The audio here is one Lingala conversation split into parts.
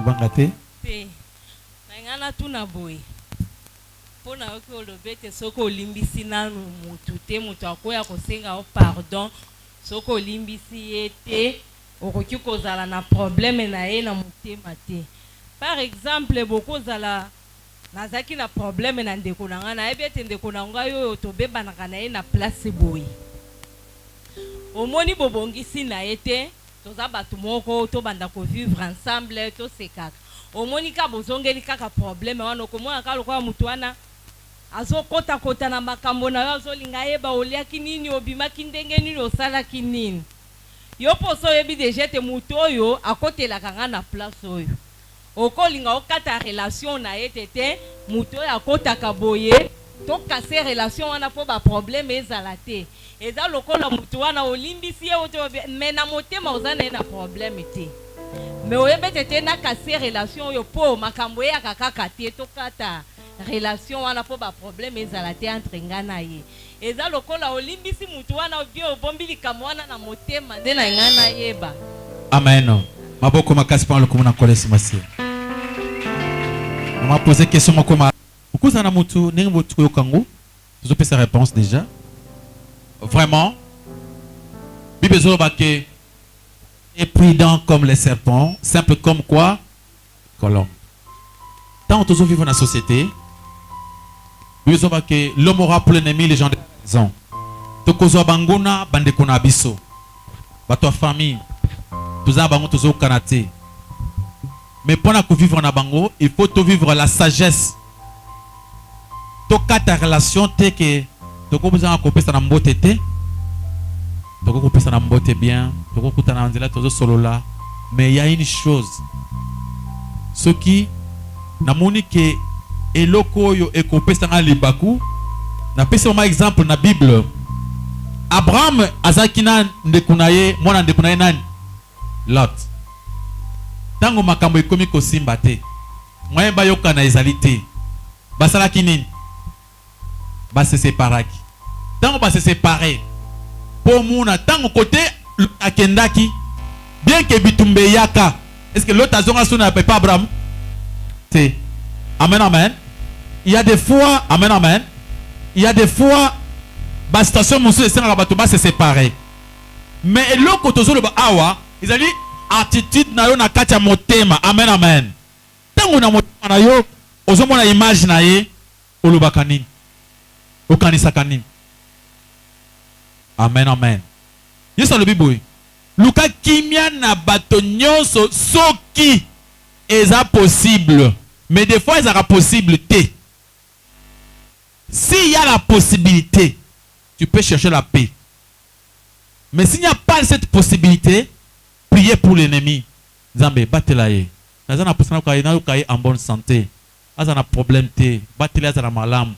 bangate te nangana tuna boy pona ko lobete soko limbisi nanu mutu te mutu akoya kosenga o pardon soko limbisi ete okoki kozala na problème na ye na motema te. Par exemple boko zala nazaki na problème na ndeko na nga na yebi ete ndeko na nga yo tobebanaka na ye na place boy omoni bobongisi na ye te toza bato moko tobanda kovivre ensemble tosekaka omoni ka bozongeli kaka problème wana okomona ka lokola mutu wana azokota na makambo na yo azolinga yeba oliaki nini obimaki ndenge nini osalaki nini yo poso yebi deja ete mutu oyo akotelaka nga na place oyo okolinga okata relation na ye tete mutu oyo akotaka boye tokase relation wana po ba problème ezala te eza lokola mutu wana olimbisi ye oto me na motema oza na ye na problème te me oyebe tete na kase relation oyo po makambo eyaka kaka te tokata relation wana po ba problème ezala te entre nga na ye eza lokola olimbisi mutu wana obie obombi likambo wana na motema nde na nga na yeba. Amen. Maboko makasi pa lokomona kolesi masia. On m'a posé question comment okuza na mutu ndenge mutu yokango tu peux sa réponse déjà. Vraiment Bible zoloba ke est prudent comme les serpents, simple comme quoi colombe. Tant que tu vivre dans la société, Bible zoloba ke l'homme aura pour l'ennemi les gens de raison. Tokozo banguna bande kona biso. Bato famille tuza bango tozo kanate. Mais pour vivre en bango, il faut te vivre la sagesse. Toka ta relation te que toko besoin de couper ça na mbote te. Toko couper ça na mbote bien, toko kuta na nzela tozo solo là. Mais il y a une chose. Ce qui na moni que eloko yo e couper ça na libaku. Na pesa un exemple na Bible. Abraham azakina ndekunaye, mwana ndekunaye nani? Lot. Tango makambo ekomi kosimba te moyen bayoka na ezali te basalaki nini base separaki tango base séparé po muna tango côté akendaki bien que bitumbe yaka est-ce que l'autre azonga sona pas Abraham te amen amen il y a des fois amen amen il y a des fois ba station musu esenga bato ba se séparer mais eloko tozolo ba awa ezali attitude na yo na kati ya motema. Amen amen. Tango na motema na yo ozomona image na ye olobaka nini okanisaka nini. Amen amen. Yesu alobi boye luka kimia na bato nyonso soki eza possible mais des fois ezaka possible te. S'il y a la possibilité tu peux chercher la paix, mais s'il n'y a pas cette possibilité, priez pour l'ennemi. Zambé, battez-la. Nazana posana kaye en bonne santé. Azana problème te. Battez-la azana malam.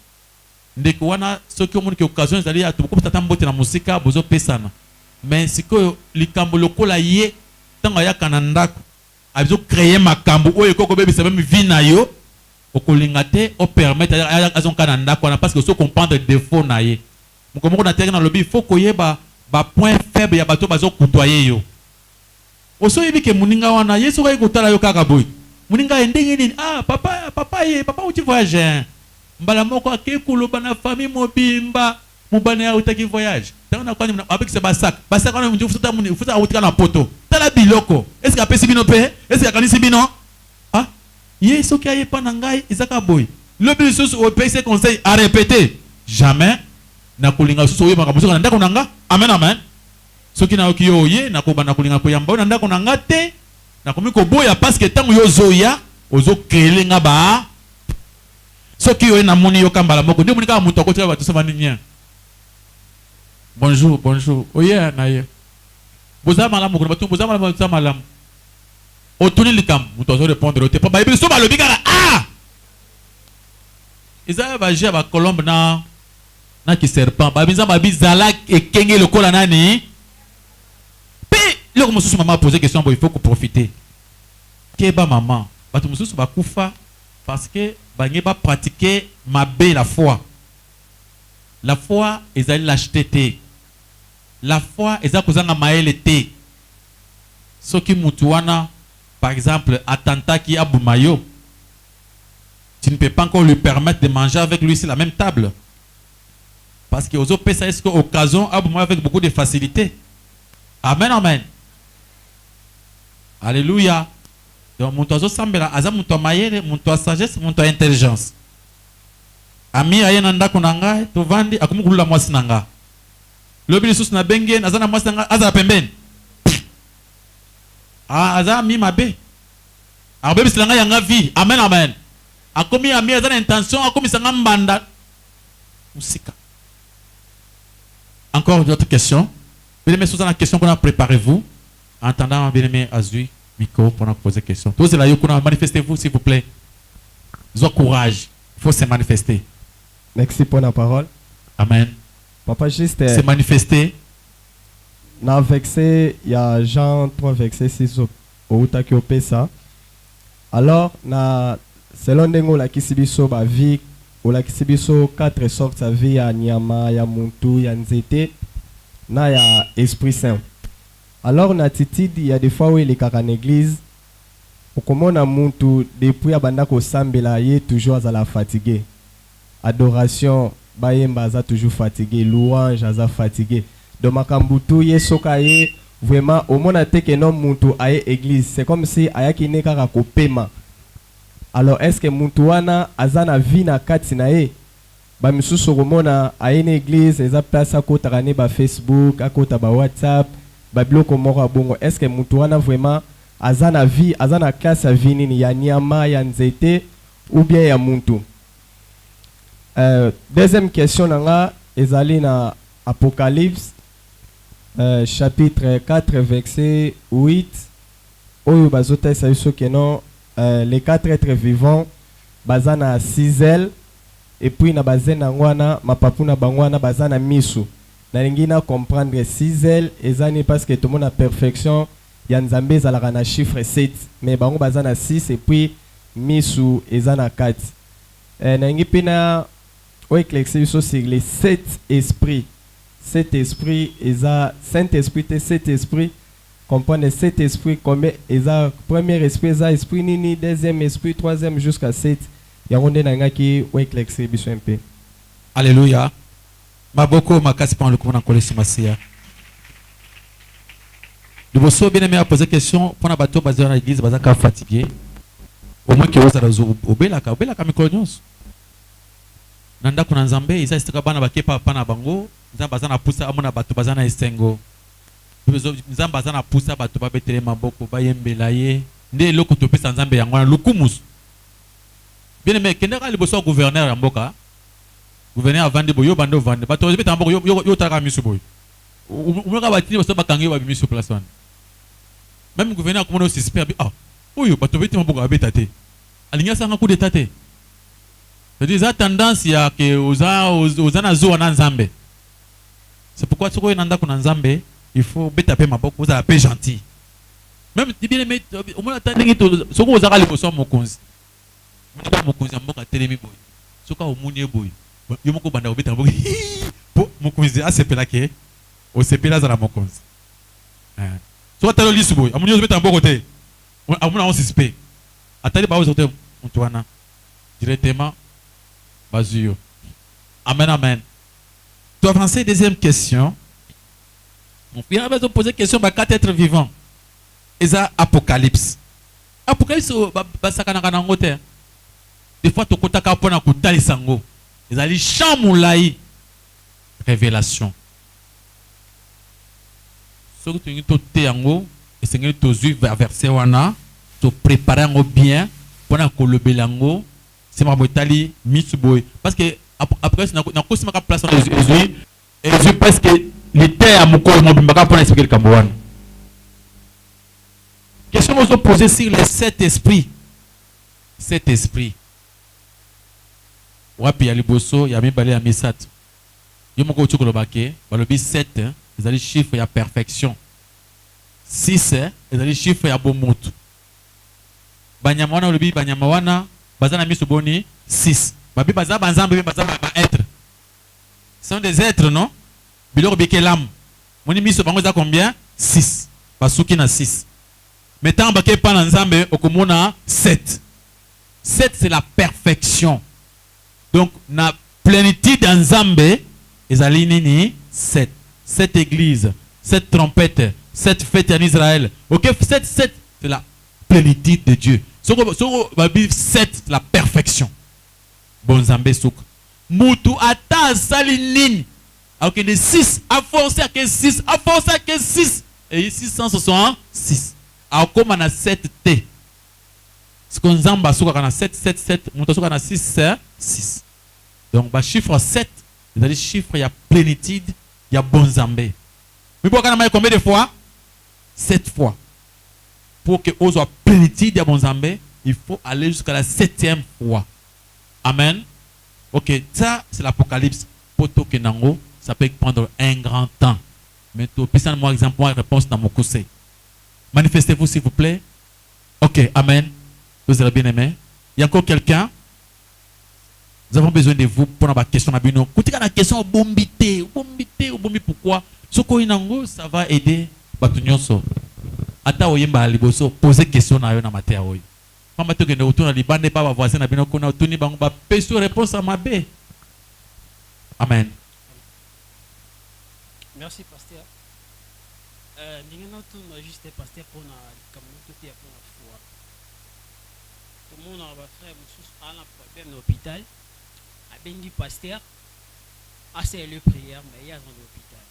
Ndeko wana soki omoni ke occasion ezali ya tuko tata mbote na musika bozo pesana. Mais siko likambo lokola ye tanga ya kanandako. Abizo créer makambo oyo koko bebe ça même vie na yo. Okolinga te o permettre azon kanandako wana parce que so comprendre défaut na ye. Mukomoko na terre na lobby faut koyeba ba point faible ya bato bazo côtoyer yo. Oso yebi ke muninga wana Yesu ka ikotala yo kaka boy. Muninga ndenge nini? Ah papa uti voyage. Mbala moko akekoloba na famille mobimba mubane ya utaki voyage. Tana kwani avec ce basak. Basak wana mtu futa muni futa utika na poto. Tala biloko. Est-ce que apesi bino pe? Est-ce que akanisi bino? Ah Yesu ki aye pa na ngai izaka boy. Le but c'est au PC conseil à répéter. Jamais na kulinga susu oyo makamuso na ndako nanga. Amen amen. Soki na okiyo ye na kobana kulinga koyamba na ndako nanga te na komi ko boya parce que tango yo zoya ozo kelenga ba soki yo na moni yo kambala moko nde moni ka muto ko tira bato sama nini. Bonjour oye na ye boza malamu ko bato boza malamu otuni likam muto zo répondre te pa ba bible so ba lobi kaka ah Isa ba je ba colombe na ki serpent ba binza ba bizala ekenge lokola nani. Lorsque monsieur maman a posé question, il faut qu'on profite. Keba maman, parce que monsieur va koufa parce que bangé va pratiquer ma belle la foi. La foi ils allaient l'acheter. La foi ils allaient causer na maël té. Ce qui mutuana par exemple, attentat qui a Boumayo, tu ne peux pas encore lui permettre de manger avec lui sur la même table. Parce que aux autres, ça est occasion à Boumayo avec beaucoup de facilité. Amen, amen. Alléluia. Donc, mon oiseau semble aza mon maïre, mon sagesse, mon intelligence. Ami ayenanda kunanga, to vandi, akumukula mwasi nanga. Lobi lisusu na bengen, azana mwasi nanga, aza pembeni. Aza mi mabe. Akobe silanga yanga vie. Amen, amen. Akomi ami azana intention, akomi sanga mbanda. Musika. Encore d'autres questions? Bien-aimés, sous la question qu'on a préparez-vous. En attendant, bien-aimé Azui, micro pour nous poser question. Tous là, manifestez-vous s'il vous plaît. Ils ont courage. Il faut se manifester. Merci pour la parole. Amen. Papa, juste. Se manifester. Dans le verset, il y a Jean 3, verset 6 au Utaki au Pesa. Alors, selon Nengo, la Kisibiso, ba vie, ou la Kisibiso, 4 sortes de vie, ya Nyama, ya Muntu, ya Nzete, na ya Esprit Saint. Alors, na attitude, il y a des fois où il est en église, au comment na Muntu, depuis abanda ko sambela, il est toujours à la fatigué. Adoration, bayemba aza toujours fatigué, louange aza fatigué. Donc makambutu yesoka ye vraiment au monde ate que non muntu aye église, c'est comme si ayaki ne kaka ko pema. Alors est-ce que muntu wana azana vie na kati na ye? Ba misusu komona aye na église, eza place akota ne ba Facebook, akota ba WhatsApp, ba biloko moko bongo. Est-ce que muntu wana vraiment azana vie, azana classe ya vie nini ya nyama ya nzete ou bien ya muntu? Deuxième question nanga ezali na Apocalypse chapitre 4 verset 8 oyo bazota sa biso que non les 4 êtres vivants bazana 6 ailes et puis na bazena ngwana mapapu na bangwana bazana misu na lingina comprendre 6 ailes ezani parce que tout le monde a perfection ya nzambe ezalaka na chiffre 7 mais bango bazana 6 et puis misu ezana 4 na ngi pina oui, sur les 7 esprits. 7 esprits, Saint-Esprit et 7 esprits. Comprenez 7 esprits, combien premier esprit, esprit nini, deuxième esprit, troisième jusqu'à 7. Il y a un monde qui est un peu. Alléluia. Maboko, ma casse pas le courant en collection massia. De vos bien aimé à poser question pour un bateau basé dans l'église, basé à fatigué. Au moins que vous allez au belaka micronios. Nanda kuna nzambe isa istika bana bakepa pana bango nzamba zana pusa amuna batu bazana estengo nzamba zana pusa batu babetele maboko bayembela ye nde eloko topesa nzambe yango na lukumus bien aimé kendaka liboso gouverneur ya mboka gouverneur avandi boyo bando vande batu beta mboka yo taka misu boyo umaka batini boso bakangi ba misu place wana même gouverneur komona suspect oyo batu beti mboka babeta te alinya sanga coup d'état te. C'est-à-dire la tendance ya que aux zo na nzambe. C'est pourquoi tu nanda kuna nzambe, il faut betaper maboko, vous avez gentil. Même bien aimé, au moins attendez que soko ozaka liboso mokonzi. Mona mokonzi mboka telemi boy. Soka omunie boy. Yo moko banda obeta mboka. Po mokonzi asepela ke o sepela za la mokonzi. Soka talo lisu boy. Amuni obeta mboka te. Amuna on suspect. Attendez ba ozote Antoine directement. Bazuyo. Amen, amen. Tu as avancé, deuxième question. Il a besoin de poser question par 4 êtres vivants. Et ça, Apocalypse. Apocalypse, des fois, tu as un kutali sango. Ils allaient chamoulaï. Révélation. Ce que tu as dit, c'est que tu as versé wana, tu prépares bien pour que le belango. C'est ma botali mitsuboy parce que après na kosima ka place et je pense que l'été à mukolo mobimbaka pour expliquer le Cambouan. Question que je poser sur les 7 esprits. 7 esprits. Wapi ya liboso ya mibale ya misat. Yo moko chukolo bake, balobi 7, ils allaient chiffre ya perfection. 6, ils allaient chiffre ya bomotu. Banyama wana balobi banyama wana bazana misu boni 6. Babi baza banzambe bazana ba être. Ce sont des êtres non? Biloko beke l'âme. Moni misu bango za combien? 6. Basuki na 6. Mais tant que pas dans Nzambe, okomona 7. 7 c'est la perfection. Donc na plénitude dans Nzambe, ezali nini 7. 7 églises, 7 trompettes, 7 fêtes en Israël. OK, 7 c'est la plénitude de Dieu. Soko 7 c'est la perfection. Bon Nzambe souka. Mutu ata sali nini. OK, de 6 à forcer à 6, à forcer à 6 et 666. A comme on a 7 T. Ce qu'on zamba souka kana 7 7 7, mutu souka na 6 6. Donc ba chiffre 7, c'est-à-dire chiffre il y a plénitude, il y a bon Nzambe. Mais pour qu'on ait combien de fois? 7 fois. Pour que on soit plénitude, il y a bon Nzambe, il faut aller jusqu'à la 7e fois. Amen. OK, ça c'est l'Apocalypse. Poto Kenango, ça peut prendre un grand temps. Mais tout, puis ça, moi, exemple, moi, réponse dans mon conseil. Manifestez-vous, s'il vous plaît. OK, Amen. Vous avez bien aimé. Il y a encore quelqu'un? Nous avons besoin de vous pour la question. Écoutez, la question bombité, pourquoi? Ce qu'on a, ça va aider. Batunyonso. Ata oyemba liboso, poser question na yo na mater oyo. Mama to kende autour na libande ba voisin na bino kona tuni bango ba peso réponse à ma bé. Amen. Merci pasteur. Ndingena tout na juste pasteur pour na communauté pour la foi. Tout le monde a frère monsieur à la problème l'hôpital. A bengi pasteur a c'est le prière mais il y a dans l'hôpital.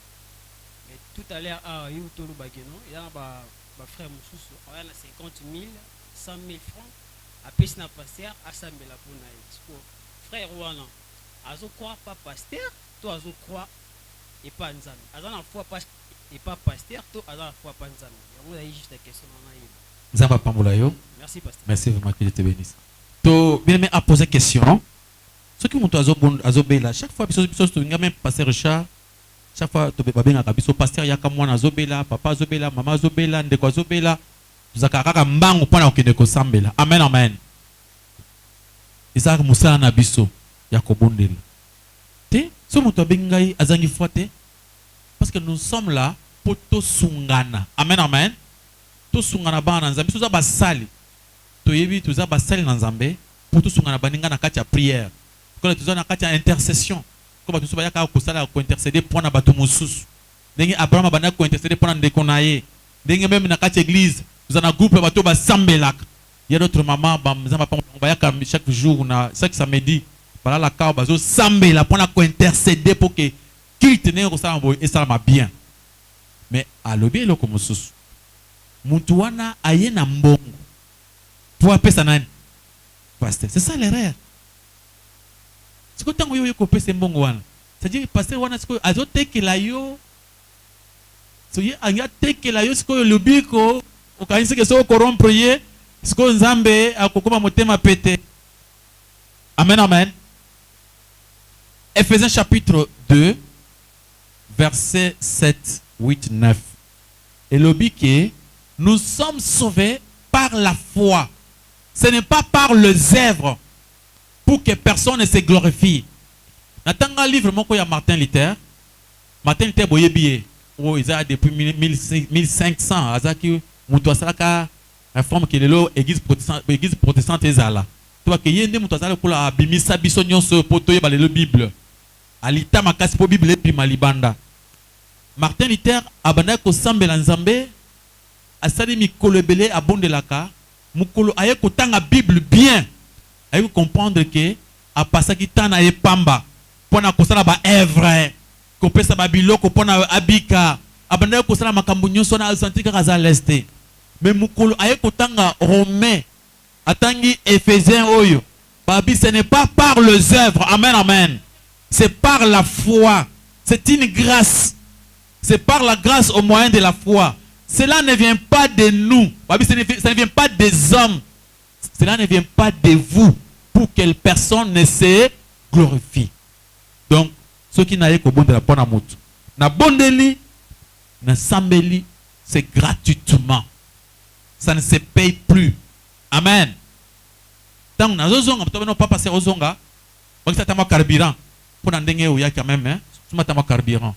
Mais tout à l'heure à yo to lo bageno, il y a ba frère monsieur on a 50 000, 100 000 francs a pèse na pasteur a sambela pour na expo. Frère wana azo croire pas pasteur, toi azo croire et pas nzambe. Azo na foi pas et pas pasteur, toi azo na foi pas nzambe. On a juste la question na yeba. Nzamba pambola yo. Merci pasteur. Merci vraiment que Dieu te bénisse. To bien aimé à poser question. Ce qui monte azo bela chaque fois biso to même passer Richard. Chaque fois to ba benga biso pasteur yaka mwana azo bela, papa azo bela, maman azo bela, ndeko azo bela. Tuzaka kaka mbangu pona okende ko sambela. Amen amen. Isaac musala na biso ya kobondela. Te so moto bengai azangi foite parce que nous sommes là pour to sungana. Amen amen. To sungana bana nzambe tuza basali. To yebi tuza basali na nzambe pour to sungana baninga na kati ya prière. Quand tuza na kati ya intercession. Comme tu sois ko sala ko intercéder pour na bato mususu. Ndenge Abraham bana ko intercéder pour na ndeko na ye. Ndenge même na kati église, nous avons un groupe bato ba sambelak. Il y a d'autres mamans nzamba pa bayaka chaque jour na chaque samedi bala la ka bazo sambela pour na ko intercéder pour que qu'il tenait ko sala boy et ça m'a bien. Mais à lobi eloko mususu. Muntu wana aye na mbongo. Pour apesa nani? Pasteur, c'est ça l'erreur. C'est que tant que yo ko pesa mbongo wana. C'est-à-dire pasteur wana siko azote la yo. So ye anga teke la yo siko lobi ko okanisi ke so corrompre ye siko nzambe akokoma motema pété. Amen amen. Ephésiens chapitre 2 verset 7 8 9. Et lobi que nous sommes sauvés par la foi. Ce n'est pas par les œuvres pour que personne ne se glorifie. Natanga livre moko ya Martin Luther. Martin Luther boyebiye. Oh, ils ont depuis 1500. Azaki mutu asalaka réforme que lelo église protestante ezala. Toi que yende mutu asala pour la bimisa biso nyonso poto yeba lelo Bible. Alita makasi po Bible epi malibanda. Martin Luther abanda ko sambela nzambe asali mikolo ebele abondelaka mukolo aye kotanga Bible bien. Aye comprendre que apasaki tana epamba pona kosala ba œuvre ko pesa ba biloko pona abika abanda ko sala makambo nyonso na asantika kaza leste. Mais mukolo aye kotanga Romain atangi Éphésiens oyo babi ce n'est pas par les œuvres. Amen amen. C'est par la foi. C'est une grâce. C'est par la grâce au moyen de la foi. Cela ne vient pas de nous. Ça ne vient pas des hommes. Cela ne vient pas de vous pour que personne ne se glorifie. Donc, ceux qui n'aillent qu'au bon de la bonne amour, na bondeli, na sambeli, c'est gratuitement. Ça ne se paye plus. Amen. Donc, na zozonga, tu ne pas passer aux zonga. Donc, ça t'a carburant. Pour n'endengue ou ya quand même, hein. Tu m'as t'a carburant.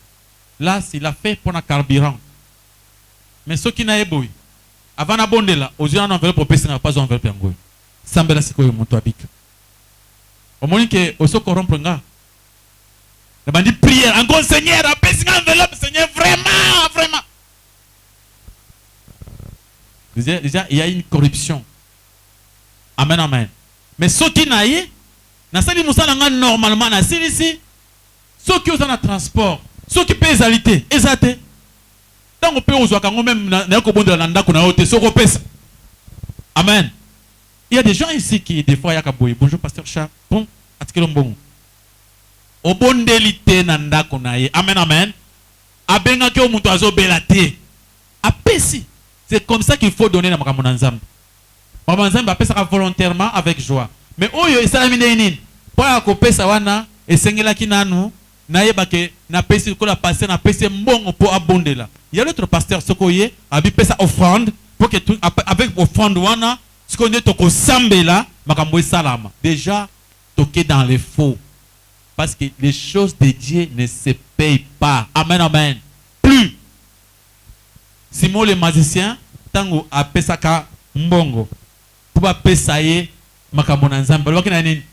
Là, s'il a fait pour un carburant. Mais ceux qui n'aillent pas, avant na bondela ozwi na enveloppe opesinga pas enveloppe yango sambela sikoyo moto abika omoni ke oso corrompre nga na bandi prière encore Seigneur apesinga enveloppe Seigneur vraiment déjà il y a une corruption. Amen amen. Mais ce qui n'a eu na sali musala nga normalement na ici ceux qui ont un transport ceux qui payent alité ezate tant on peut aux kango même na ko bondela na ndako na hote soko pesa. Amen. Il y a des gens ici qui des fois yakaboy bonjour pasteur Charles bon atikelo mbongo obondelité na ndako na ye. Amen amen. Abenga ke omuntu azobelate apesi. C'est comme ça qu'il faut donner la makambo na nzambe. Makambo na nzambe apesa volontairement avec joie. Mais oyo esalami nini po ya kopesa wana esengelaki nanu nayeba ke na pesi ko la passer na pesi mbongo po abondela. Il y a l'autre pasteur sokoye abi pesa offrande pour que tout avec offrande wana ce qu'on est toko sambela makambo esalama. Déjà toqué dans les faux parce que les choses de Dieu ne se payent pas. Amen amen. Plus Simon le magicien tango apesaka mbongo pour apesa ye makambo na nzambe loki na nini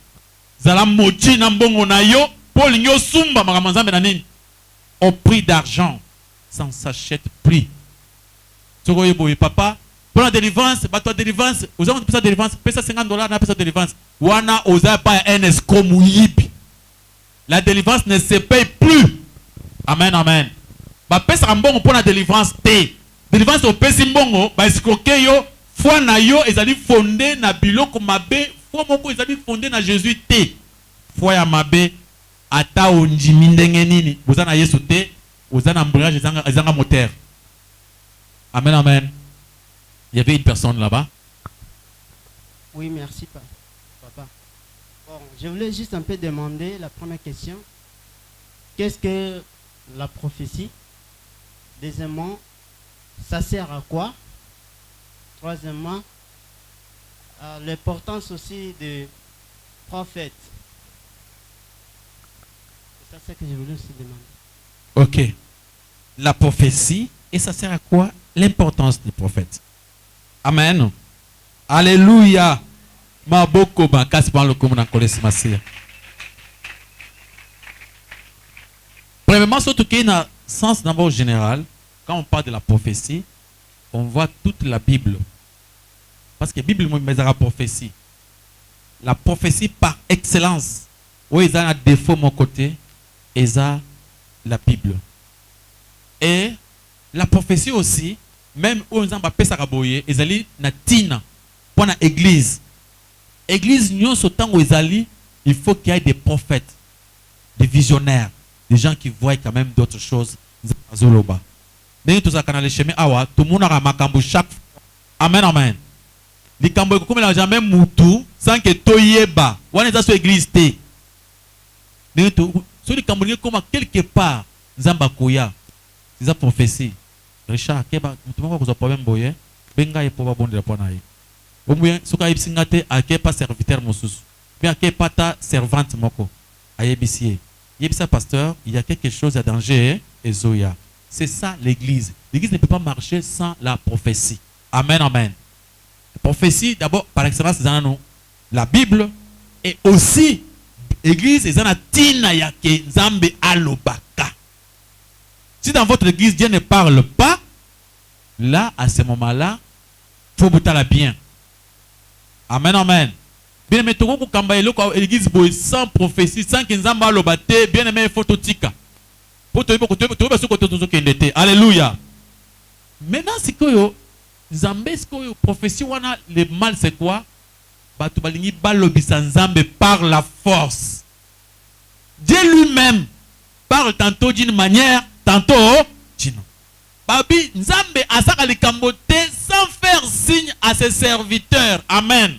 zala moji na mbongo na yo pour linyo sumba makambo nzambe na nini au prix d'argent ça s'achète prix soko yebo papa pour la délivrance bato délivrance vous avez pesa délivrance pesa $50 na pesa délivrance wana oza pa NS comme yibi la délivrance ne se paye plus. Amen amen. Ba pesa mbongo pour la délivrance te délivrance au pesi mbongo ba escroquer yo foi na yo ezali fondé na biloko mabe foi moko ezali fondé na Jésus te foi ya mabe ata ondimi ndenge nini boza na Yesu te oza na embrayage ezanga moteur. Amen amen. Il y avait une personne là-bas. Oui, merci papa. Bon, je voulais juste un peu demander la première question. Qu'est-ce que la prophétie? Deuxièmement, ça sert à quoi? Troisièmement, l'importance aussi des prophètes. C'est ça que je voulais aussi demander. Ok. La prophétie, et ça sert à quoi? L'importance des prophètes. Amen. Alléluia. Maboko bakasi par le commun en kolesi masia. Premièrement, surtout qu'il y a un sens d'abord général. Quand on parle de la prophétie, on voit toute la Bible. Parce que la Bible est la prophétie. La prophétie par excellence. Où il y a un défaut de mon côté, il y a la Bible. Et la prophétie aussi, même où il y a un peu il y a tina pour l'église. L'église, il faut qu'il y ait des prophètes, des visionnaires, des gens qui voient quand même d'autres choses. Tout le monde a makambo chaque fois. Amen, amen. Les kambo comme la jamais moutou sans que toyeba. On est dans cette église té. Sur les kambo comme quelque part Zamba Koya. C'est prophétie. Richard, keba tout le monde a problème boye. Benga et pour bon de la ponaille. Au moins, ce qu'a singate a pas serviteur moussous. Bien que pas ta servante moko. Ayebisier. Yebisa pasteur, il y a quelque chose à danger et zoya. C'est ça l'église. L'église ne peut pas marcher sans la prophétie. Amen, amen. La prophétie, d'abord, par excellence, c'est la Bible. Et aussi, l'église, c'est la tina yake nzambe alobaka. Si dans votre église, Dieu ne parle pas, là, à ce moment-là, il faut bouter la bien. Amen, amen. Bien aimé, tout le l'église sans prophétie, sans que nzambe alobate, bien aimé, il faut tout tika. Alléluia. Maintenant, c'est que Nzambe, prophétie, le mal c'est quoi? Par la force. Dieu lui-même parle tantôt d'une manière, tantôt d'une autre. Babi, Nzambe asaka likambote sans faire signe à ses serviteurs. Amen.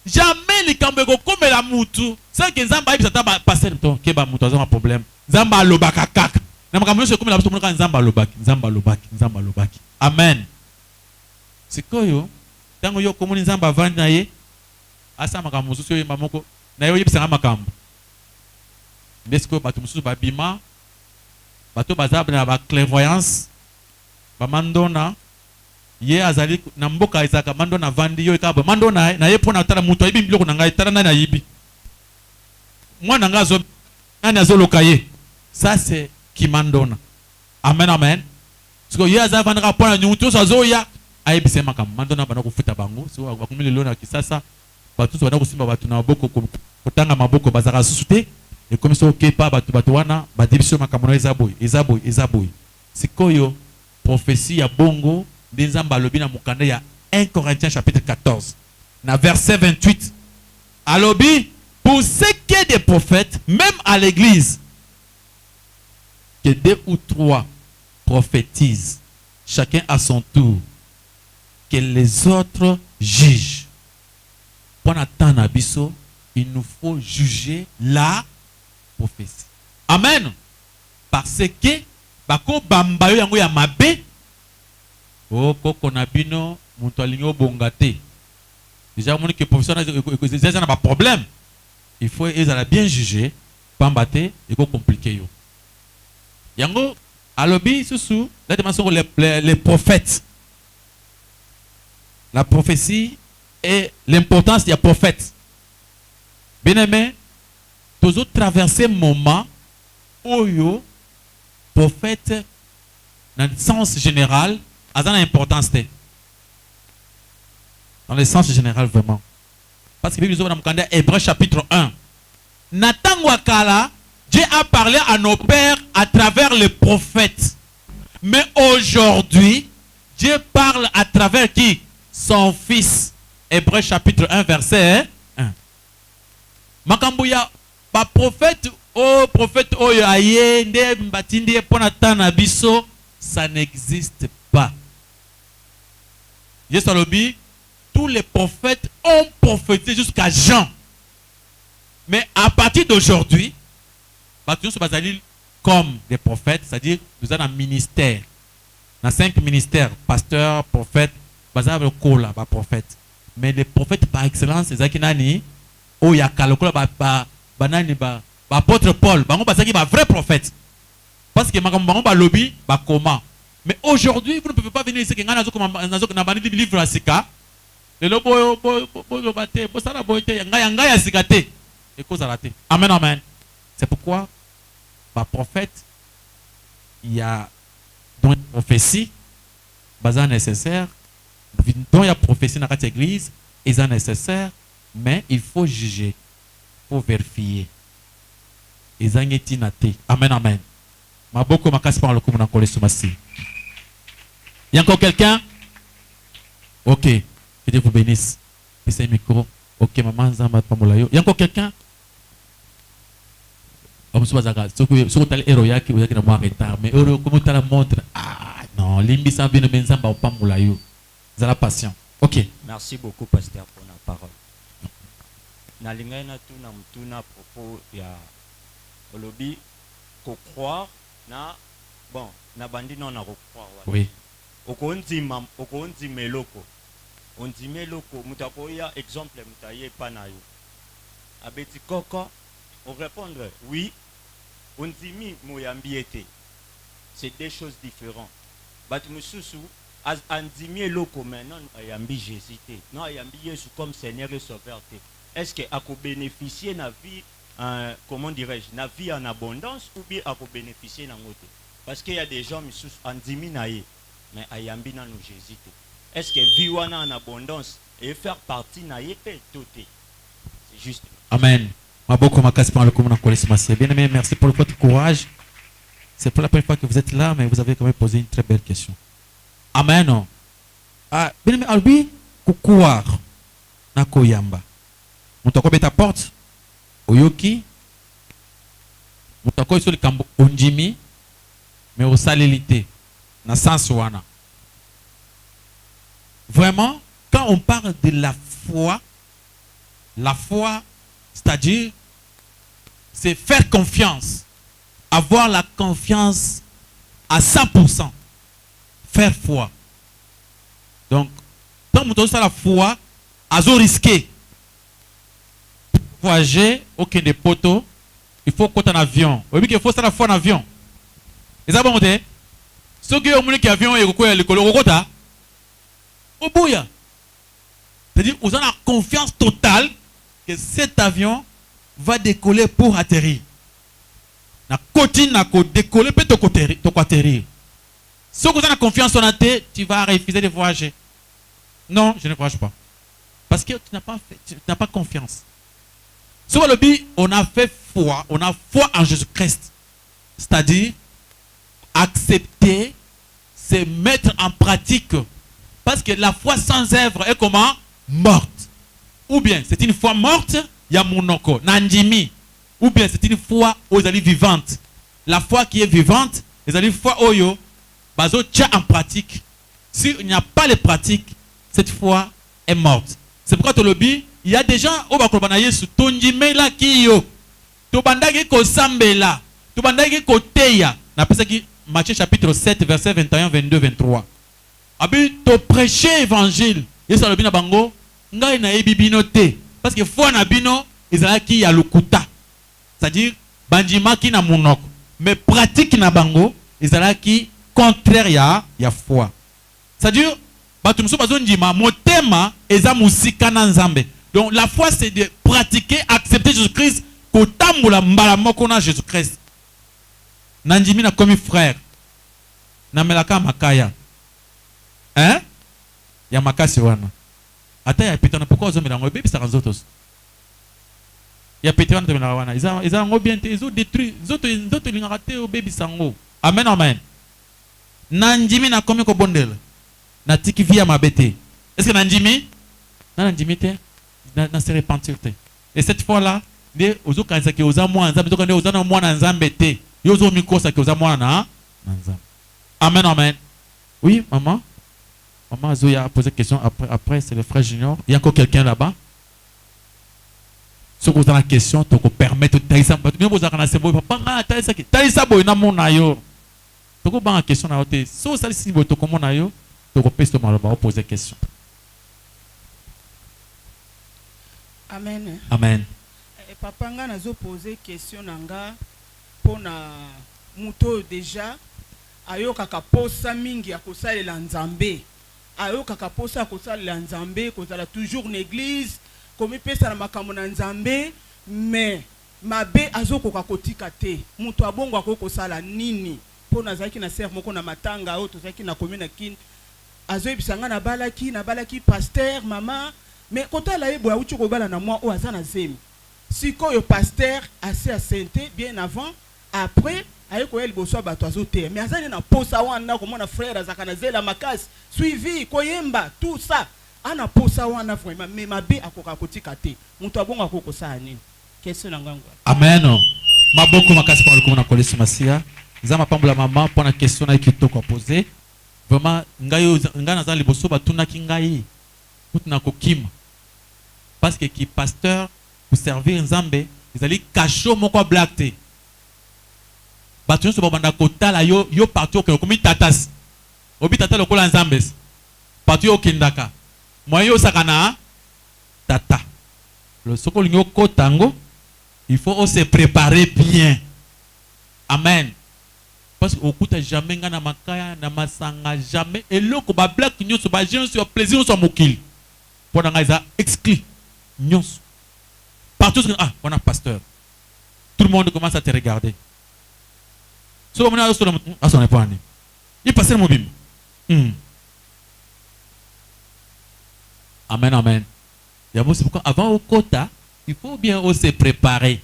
Jamais likambo comme la moutou. C'est que Nzambe a passé le temps. Keba moutou, a un problème. Nzamba alobaka kaka. Na makambo se comme la moutou nzamba alobaki, nzamba alobaki, nzamba alobaki. Amen. C'est quoi yo? Tango yo komo nzamba vandi na ye. Asa makambo so yo mamoko. Na yo yebisa makambo. Nesko bato mususu babima. Bato bazab na ba clairvoyance. Ba mandona. ye azali na mboka ezaka mando na vandi yo ekaba mando na ye pona tala muto ayibi biloko na ngai tala na yibi mwana nga zo nani azoloka ye. Ça c'est kimandona. Amen amen. Parce que ye azali vanda pona nyuto so ya ayibi sema kama mandona bana kufuta bango so akumile lona kisasa batu so bana kusimba batu na boko kotanga maboko bazaka susute et comme ça okepa batu wana badibiso makamona ezaboy. Sikoyo prophétie ya bongo Nzamba alobi na mukanda ya 1 Corinthiens chapitre 14 na verset 28 alobi pour ce qui est des prophètes même à l'église que 2 ou 3 prophétisent chacun à son tour que les autres jugent. Pendant tant d'abisso, il nous faut juger la prophétie. Amen. Parce que bako bambayo yango ya mabe o koko na bino muto alingo bongate. Déjà mon que professeur n'a pas problème. Il faut ezala bien juger, pambate et ko compliqué yo. Yango alobi susu la dimension les prophètes. La prophétie et l'importance des prophètes. Bien aimé, toujours traverser moment où yo prophète dans le sens général a une importance dans le sens général vraiment. Parce que nous avons dans Hébreux chapitre 1. Nathan Wakala, Dieu a parlé à nos pères à travers les prophètes. Mais aujourd'hui, Dieu parle à travers qui? Son fils. Hébreux chapitre 1 verset 1. Makambuya, ba prophète oh yaye nde mbatindi ponata na biso, ça n'existe pas. Jésus alobi, tous les prophètes ont prophétisé jusqu'à Jean. Mais à partir d'aujourd'hui, nous sommes comme des prophètes, c'est-à-dire nous avons un ministère. Dans 5 ministères, pasteur, prophète, prophète. Mais les prophètes par excellence, c'est ça qui nani, oh ya kalokola banani apôtre Paul, bango basaki ba vrai prophète. Parce que bango ba lobby ba comment. Mais aujourd'hui, vous ne pouvez pas venir ici que ngana zo na bani livre à sika. Le lobo bo bate, bo sala boite ngaya ya sikate. Et cause raté. Amen amen. C'est pourquoi ba prophète il y a dans une prophétie bazan nécessaire. Donc il y a prophétie dans cette église, ils sont nécessaires, mais il faut juger, il faut vérifier. Ils ont été natés. Amen, amen. Ma beaucoup ma casse par le commun encore les soumassi. Il y a encore quelqu'un? Ok. Que Dieu vous bénisse. Passez le micro. Ok, maman Zamba Pamolayo. Il y a encore quelqu'un? Comme ça, si vous avez un héros qui vous avez un retard, mais comment tu la montre? Ah non, l'imbi s'en vient de Benzamba Pamolayo. Vous avez la passion. Ok. Merci beaucoup, pasteur, pour la parole. Nalingana tu na mtuna à propos ya olobi ko croire na bon na bandi non na croire. Oui. Okonzi meloko. Onzi meloko mutako ya exemple mutaye panayo. Abeti koko on répondre oui. Onzimi moyambiete. C'est deux choses différentes. Bat mususu as andimie loko maintenant ayambi Jésus non ayambi Jésus comme Seigneur et Sauveur. Est-ce que ako bénéficier na vie comment dirais-je na vie en abondance ou bien ako bénéficier na ngote parce qu'il y a des gens qui andimi naye mais ayambi na nous Jésus. Est-ce que vie wana en abondance et faire partie naye pe toté? C'est juste. Amen. Maboko makasi par le commun encore les bien aimé, merci pour votre courage. C'est pour la première fois que vous êtes là mais vous avez quand même posé une très belle question. Amen. Ah, bien aimé, albi kukuar na koyamba. Mutako beta porte oyoki. Mutako iso likambo onjimi mais au salélité na sens wana. Vraiment, quand on parle de la foi, c'est-à-dire c'est faire confiance, avoir la confiance à 100%. Faire foi. Donc, tant que vous avez la foi, à zo risquer. Voyager, aucun des poteaux, il faut qu'on ait un avion. Vous voyez qu'il faut ça la foi en avion. Et ça, bon, ceux qui ont un avion et qui ont l'école, Au bouya. C'est-à-dire, vous avez la confiance totale que cet avion va décoller pour atterrir. Na côté na ko décoller peut te atterrir. Si vous avez la confiance en athée, tu vas refuser de voyager. Non, je ne voyage pas. Parce que tu n'as pas confiance. Sur le but, on a foi en Jésus-Christ. C'est-à-dire, accepter, c'est mettre en pratique. Parce que la foi sans œuvre est comment? Morte. Ou bien, c'est une foi morte, il y a monoko, nandimi. Ou bien, c'est une foi aux alliés vivante. La foi qui est vivante, les alliés foi oyo, bazo tient en pratique. S'il n'y a pas les pratiques, cette foi est morte. C'est pourquoi tu le dis, il y a des gens au Bakolbana Yesu, tonjime la kiyo, tobandagi ko sambela, tobandagi ko teya. Na pesa ki Matthieu chapitre 7 verset 21, 22, 23. Abi to prêcher évangile. Yesu alobi na bango, ngai na yebi bino te. Parce que foi na bino, ezalaki ya lukuta. C'est-à-dire, bandima ki na monoko. Mais pratique na bango, ezalaki contraire ya foi. C'est-à-dire, batu musu bazondima motema eza musika na nzambe. Donc la foi c'est de pratiquer, accepter Jésus-Christ, kotambola mbala moko na Jésus-Christ. Nandimi na komi frère. Na melaka makaya. Hein? Ya makasi wana. Ata ya pitana pourquoi ozomela ngo bebi saka nzotos. Ya pitana to mela wana. Ils ont bien ils ont détruit zoto lingate o bebi sango. Amen amen. Nandimi na komi ko bondela. Na tiki via mabete. Est-ce que Nandimi? Nandimi te? Na se repentir te. Et cette fois-là, les ozo kanisa ke oza mwana nzambe, toko ne oza na mwana nzambe te. Yo ozo mikosa ke oza mwana na nzambe. Amen, amen. Oui, maman? Maman Zoya a posé question après c'est le frère Junior. Il y a encore quelqu'un là-bas? Si vous avez la question, tu peux permettre de tailler ça. Même vous avez la question, papa, tailler ça, boy, na mon ayo. Tu peux poser la question na ote. Si vous avez si vous avez comment ayo, tu peux poser question. Amen. Amen. Papa nga nazo poser question nanga pona muto déjà ayoka kaposa mingi akosalela nzambe. Ayoka kaposa akosalela nzambe kozala toujours l'église comme pesa na makambo na nzambe mais mabe azokoka kotika te. Muto abongo akokosala nini pona zaki na serre moko na matanga o tozaki na commune kin azoyebisanga na balaki pasteur mama mais kota la yebo auti ko bala na moi o azana zemi siko yo pasteur assez assenté bien avant après ayeko yeli boso bato azoter mais azali na posa wana ko mona frère azakana zela makasi suivi koyemba tout ça ana posa wana vraiment mais mabe akoka kotika te muto abonga koko sa nini question ngango. Amen. Maboko makasi pa lokona kolesi masia zama pambola maman pour la question na kitoko poser vraiment ngai ngana za liboso batuna ki ngai na kokima parce que qui pasteur pour servir nzambe ils allaient cacher moko black te batuna so banda kotala yo partout que comme tatas obi tata lokola nzambe partout yo kindaka moyo sakana tata le soko lingo kotango il faut se préparer bien. Amen. Parce que au coup jamais ngana makaya na masanga jamais et loko ba black nyonso ba gens sur plaisir sur mokil pour nga za exclu nyonso partout on a pasteur tout le monde commence à te regarder so on a sur à son point il passe le mobile. Amen amen. Ya c'est pourquoi avant au quota il faut bien se préparer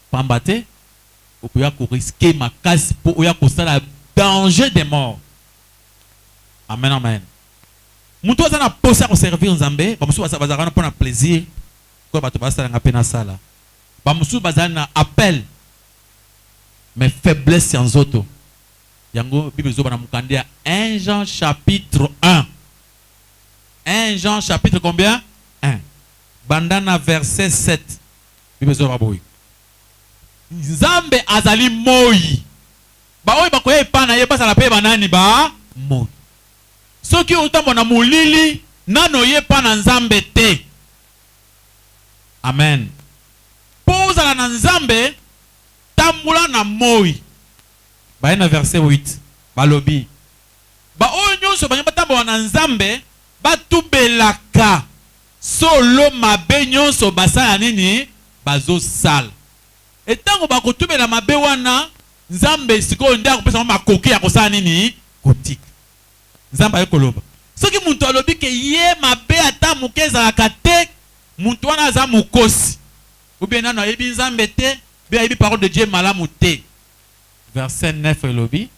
pambaté pour risquer ma casse pour le danger des morts. Amen, amen. Moutou a posé à servir Nzambe, Bamsou bazarana pour un plaisir, quoi bato basa na pena sala. Bamsou bazana appel, mais faiblesse en zoto. Yango Bible zo bana mukandia 1 Jean chapitre 1. 1 Jean chapitre combien? 1. Bandana verset 7. Bible zo baboy. Nzambe azali moi. Ba oyi bakoya epana ye basa la pe banani ba moi. Soki utambo na mulili nano ye pana nzambe te. Amen. Poza na nzambe tambula na moi. Ba na verset 8. Balobi. Ba oyi nyonso banyamba tambo na nzambe batubelaka solo mabe nyonso basala nini bazosala. Etango bakotubela mabe wana nzambe sikoyo nde akopesa makoki ya kosala nini kotika. Nzambe ayekoloba soki muntu alobi ke ye mabe ata moke ezalaka te, muntu wana aza mokosi ubie nano ayebi nzambe te, be ayebi parole de Dieu malamu te. Verset 9 elobi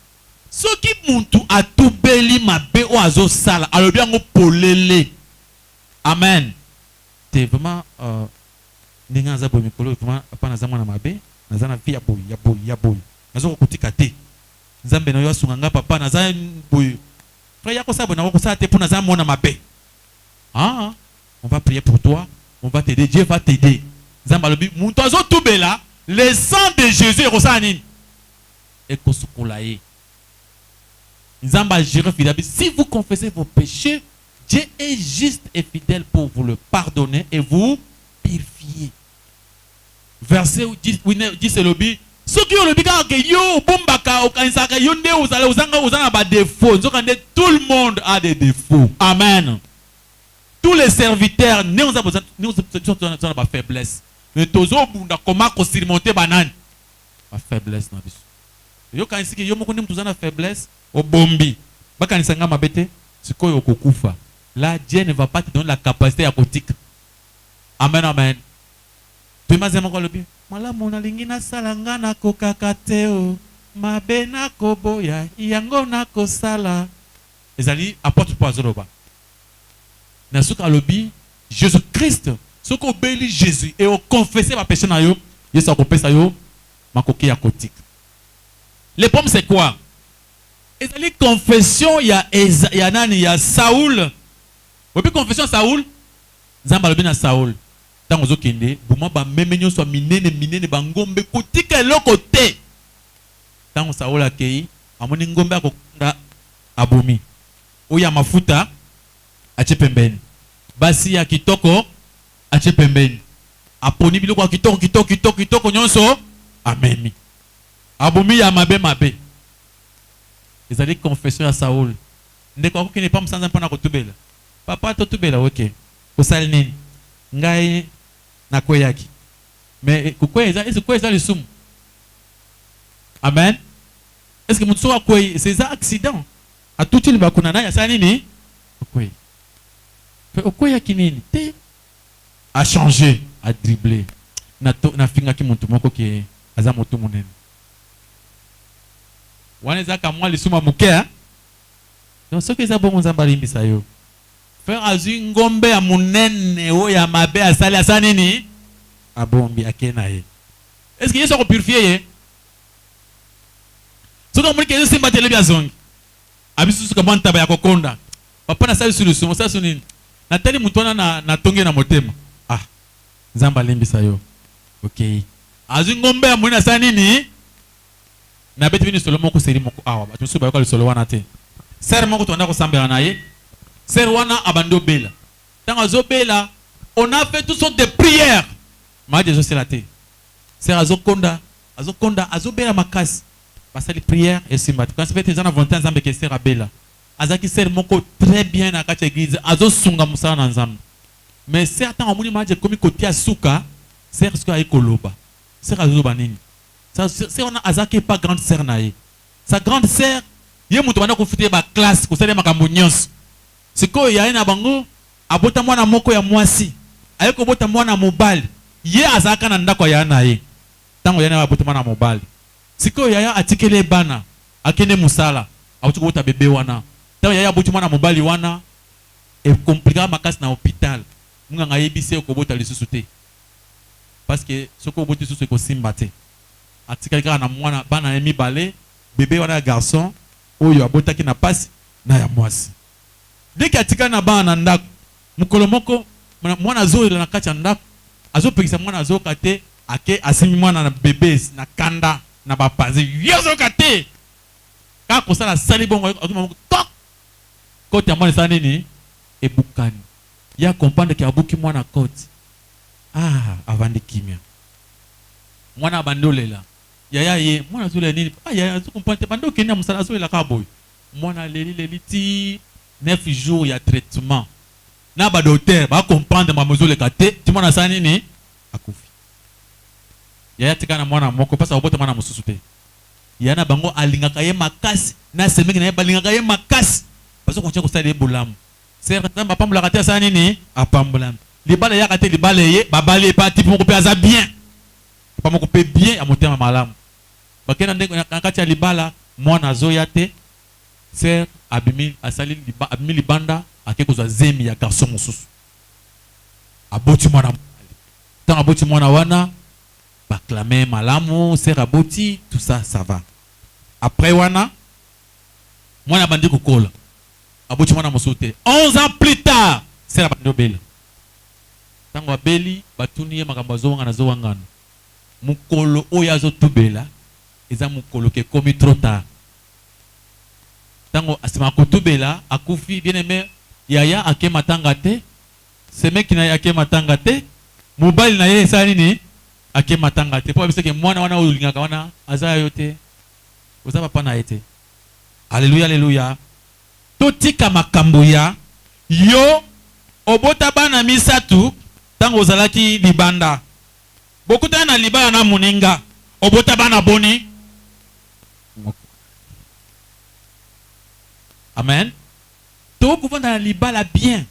soki muntu atubeli mabe o azosala alobi yango polele. Amen. Te vraiment ndenge aza boye mikolo vraiment apa naza mwana mabe naza na vie ya boye nazo kokutika te. Nzambe na yo asunga nga papa naza boye frère yako sabo na ko sa te pour naza mwana mabe. Ah, on va prier pour toi, on va t'aider, Dieu va t'aider. Nzambe alobi muntu azotubela le sang de Jésus ekosala nini ekosukola ye. Nzambe agira fidèle. Si vous confessez vos péchés, Dieu est juste et fidèle pour vous le pardonner et vous purifier. Verset 10 elobi soki olobi kaka ke yo bombaka okanisaka yo nde ozala ba défaut. Nzokande tout le monde a des défauts. Amen. Tous les serviteurs nous avons ba faiblesse. Mais tozo bunda comment ko surmonter banane ba faiblesse na biso. Yo kanisiki yo moko ndi mtu zana faiblesse obombi. Bakanisa nga mabete sikoyo okokufa. Là Dieu ne va pas te donner la capacité à kotika. Amen, amen. Tu m'as dit mon bien. Mala mona lingina salanga na kokakateo. Mabe na koboya yango na kosala. Ezali apôtre Paul Zoroba. Na suka lobi Jésus Christ, soko obeli Jésus et au confesser ma péché na yo, Yesu akopesa yo makoki ya kotika. Le problème c'est quoi? Ezali confession ya nani ya Saoul. Opi confession Saoul, Nzamba lobi na Saoul. Tango zokende, buma ba meme nyonso minene bangombe kotika eloko te. Tango Saoul akei, amoni ngombe akokonda abomi. Oya mafuta ache pembeni. Basi ya kitoko ache pembeni. Aponi biloko kitoko nyonso amemi. Abomi ya mabe. Ezali confession ya Saoul. Ndeko ko kine pa msanza mpona kotubela. Papa totubela ok. Kosali nini? Ngai na kweyaki. Mais kukweza est-ce que ça le soum? Amen. Est-ce que mtu wa kwey c'est un accident? A tout il ba kuna na ya sali nini? Kwey. Fait okweyaki nini? Te a changé, a dribbler. Na finga ki muntu moko ki aza moto munene. Waneza kamwa lisuma muke hein? Donc ce que ça bon Nzamba limbisa yo. Faire azu ngombe ya munene o ya mabe asali asani ni abombi akena ye. Est-ce que Yesu ko purifier ye? So ko mulike Yesu simba tele bia zongi. Abisu suka banta ba ya kokonda. Papa na sali sulu sumo sa sunini. Na teli mutona na tonge na motema. Ah. Nzamba limbisa yo. OK. Azu ngombe ya munene asani ni na beti bini solo moko seri moko awa. Batusu ba yo solo wana te. Ser moko tonda ko sambela na ye. Ser wana abando bela. Tango zo bela, on a fait toutes sortes de prières. Ma Dieu c'est la té. Ser azokonda azobela makasi. Basali prière et simbat. Quand c'est fait en volonté nzambe ke ser abela. Azaki ser moko très bien na kati église. Azo sunga musala na nzambe. Mais certains omuni ma Dieu komi koti asuka, ser sko ay koloba. Ser azoba nini? C'est on a azaki pas grande sœur na ye. Sa grande sœur, ye mutu bana ko futé ba classe ko sala makambo nyonso. Siko ya na bango abota mwana moko ya mwasi. Ayeko bota mwana mobali. Ye azaka na ndako ya na ye. Tango ya na abota mwana mobali. Siko ya atikele bana akende musala. Abuti bota bebe wana. Tango ya abota mwana mobali wana e compliqué makasi na hôpital. Munga ngayebise ko bota lisusu te. Parce que soko bota lisusu ko simbate. Atikele kana mwana bana emi balé bébé wana garçon oyo abota ki na pasi na ya mwasi. Dès que na bana ndako mukolo moko mwana zo na kati ya ndako azopekisa mwana zo kate ake asimi mwana na bébé na kanda na bapanzi yozo kate ka ko sala sali bongo akuma tok kote mwana sana nini ebukani ya comprendre que abuki mwana kote avandi kimia mwana bandolela yaya ye mwana zo le nini yaya zo comprendre bandoki na musala zo la kaboy mwana leli ti 9 jours il y a traitement na ba docteur ba comprendre ma mozo le kate ti mwana sani ni akufi ya tika na mwana moko pasa obota mwana mususu te ya na bango alingaka ye makasi na semeki na ye balingaka ye makasi parce qu'on tient ko sala bolamu c'est ba pambola kate sani ni apambola libala ya kate libala ye babale pa ti moko pe aza bien pa moko pe bien a motema malamu bakena ndeko na kati ya libala mwana zoya te ser abimi asali abimi libanda akekozwa zemi ya garçon mususu aboti mwana tant aboti mwana wana baklame malamu ser aboti tout ça ça va après wana mwana bandi kokola aboti mwana mususu te 11 ans plus tard ser abandi obela tango abeli batuni ye makambo azowanga na zowangana mukolo oyo azotubela eza mukolo ke komi trop tard tango asima kotubela akufi bien aimé yaya ake matanga te semeki na ye ake matanga te mobali na ye esali nini ake matanga te po abiseke mwana wana oyo olingaka wana aza yo te oza papa na ye te alleluya alleluya totika makambo ya yo obota bana misatu tango ozalaki libanda bokutana na libala na moninga obota bana boni amen to kuvanda na libala bien